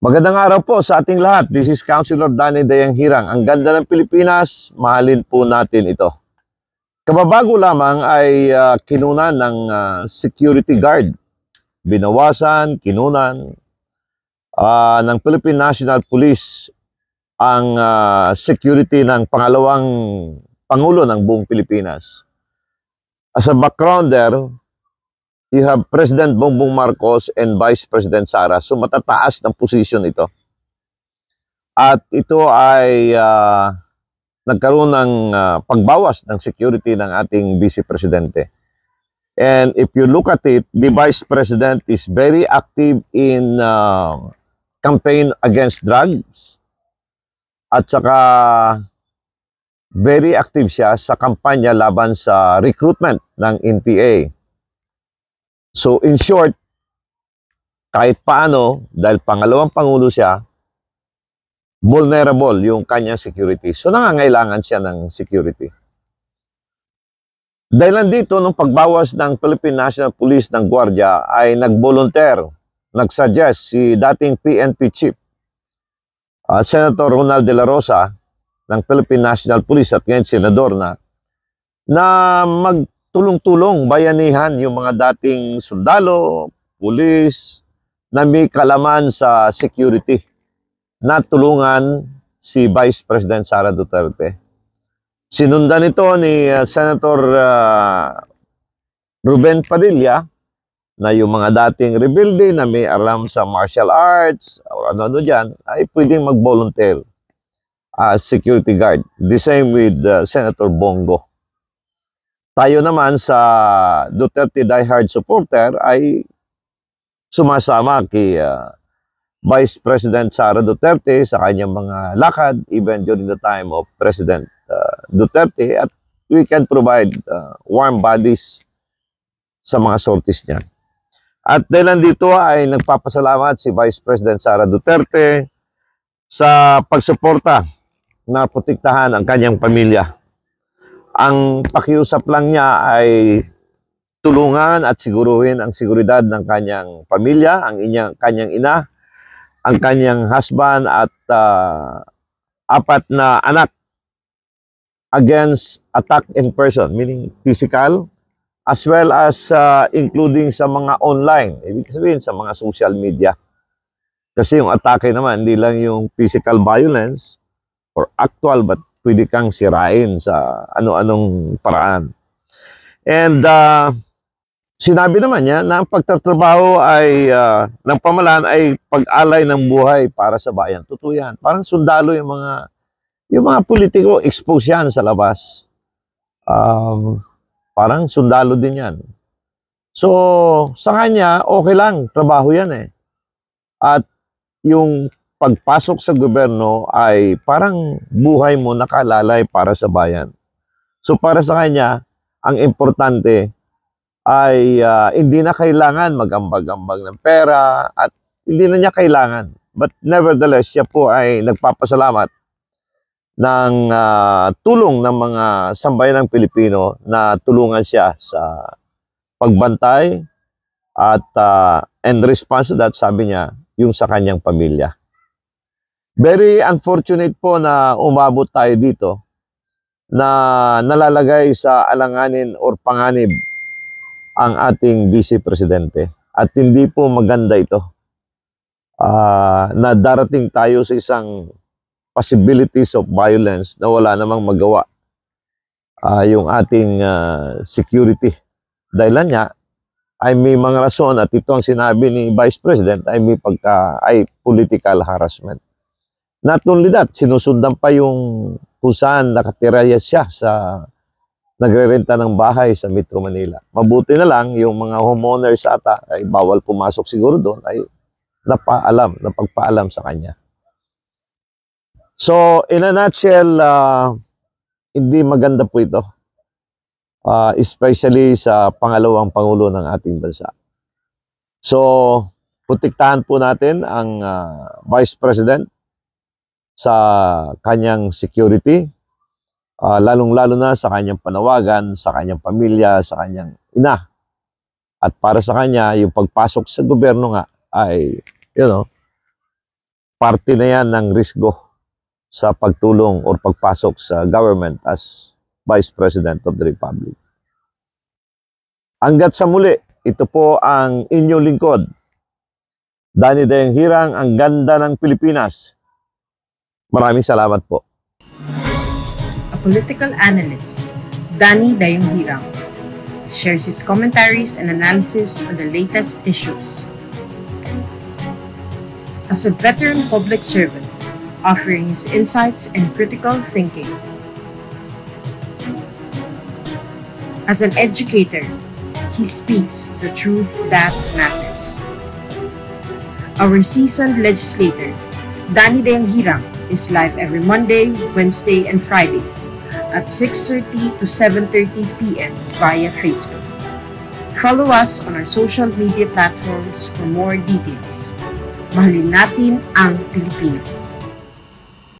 Magandang araw po sa ating lahat. This is Councilor Danny Dayang Hirang. Ang ganda ng Pilipinas, mahalin po natin ito. Kababago lamang ay kinunan ng security guard. Binawasan, kinunan ng Philippine National Police ang security ng pangalawang Pangulo ng buong Pilipinas. As a backgrounder, you have President Bongbong Marcos and Vice President Sara. So matataas ng posisyon ito. At ito ay nagkaroon ng pagbawas ng security ng ating Vice Presidente. And if you look at it, the Vice President is very active in campaign against drugs. At saka very active siya sa kampanya laban sa recruitment ng NPA. So in short, kahit paano, dahil pangalawang Pangulo siya, vulnerable yung kanyang security. So nangangailangan siya ng security. Dahil nandito, nung pagbawas ng Philippine National Police ng Guardia, ay nag-volunteer, nag-suggest si dating PNP Chief, Senator Ronald De La Rosa, ng Philippine National Police at ngayon senador na magtulong-tulong, bayanihan yung mga dating sundalo, pulis, na may kalaman sa security na tulungan si Vice President Sara Duterte. Sinundan ito ni Senator Ruben Padilla na yung mga dating rebelde na may alam sa martial arts o ano-ano dyan ay pwedeng mag-volunteer as security guard. The same with Senator Bongo. Tayo naman sa Duterte diehard supporter ay sumasama kay Vice President Sara Duterte sa kanyang mga lakad even during the time of President Duterte, at we can provide warm bodies sa mga sorties niya. At dahil nandito ay nagpapasalamat si Vice President Sara Duterte sa pagsuporta na protektahan ang kanyang pamilya. Ang pakiusap lang niya ay tulungan at siguruhin ang seguridad ng kanyang pamilya, kanyang ina, ang kanyang husband at 4 na anak against attack in person, meaning physical, as well as including sa mga online, ibig sabihin sa mga social media. Kasi yung atake naman, hindi lang yung physical violence or actual, but pwede kang sirain sa ano-anong paraan. And sinabi naman niya na ang pagtatrabaho ay ng pamahalaan ay pag-alay ng buhay para sa bayan. Totoo yan. Parang sundalo yung mga politiko, expose yan sa labas. Parang sundalo din yan. So, sa kanya, okay lang. Trabaho yan eh. At yung pagpasok sa gobyerno ay parang buhay mo nakalalay para sa bayan. So, para sa kanya, ang importante ay hindi na kailangan mag-ambag-ambag ng pera at hindi na niya kailangan. But nevertheless, siya po ay nagpapasalamat ng tulong ng mga sambayanang Pilipino na tulungan siya sa pagbantay at and response to that, sabi niya, yung sa kanyang pamilya. Very unfortunate po na umabot tayo dito na nalalagay sa alanganin or panganib ang ating Vice Presidente. At hindi po maganda ito na darating tayo sa isang possibilities of violence na wala namang magawa yung ating security. Dahilan niya ay may mga rason, at ito ang sinabi ni Vice President ay may political harassment. Not only that, sinusundan pa yung kung saan nakatira siya sa nagrerenta ng bahay sa Metro Manila. Mabuti na lang yung mga homeowners ata ay bawal pumasok siguro doon ay napagpaalam sa kanya. So in a nutshell, hindi maganda po ito. Especially sa pangalawang Pangulo ng ating bansa. So protektahan po natin ang Vice President sa kanyang security, lalong-lalo na sa kanyang panawagan, sa kanyang pamilya, sa kanyang ina. At para sa kanya, yung pagpasok sa gobyerno nga ay, parte na yan ng risgo sa pagtulong or pagpasok sa government as Vice President of the Republic. Hanggat sa muli, ito po ang inyong lingkod, Danny Dayang Hirang, ang ganda ng Pilipinas. Maraming salamat po. A political analyst, Danny Dayang Hirang, shares his commentaries and analysis on the latest issues. As a veteran public servant, offering his insights and critical thinking. As an educator, he speaks the truth that matters. Our seasoned legislator, Danny Dayang Hirang, is live every Monday, Wednesday, and Fridays at 6:30 to 7:30 p.m. via Facebook. Follow us on our social media platforms for more details. Mahalin natin ang Pilipinas.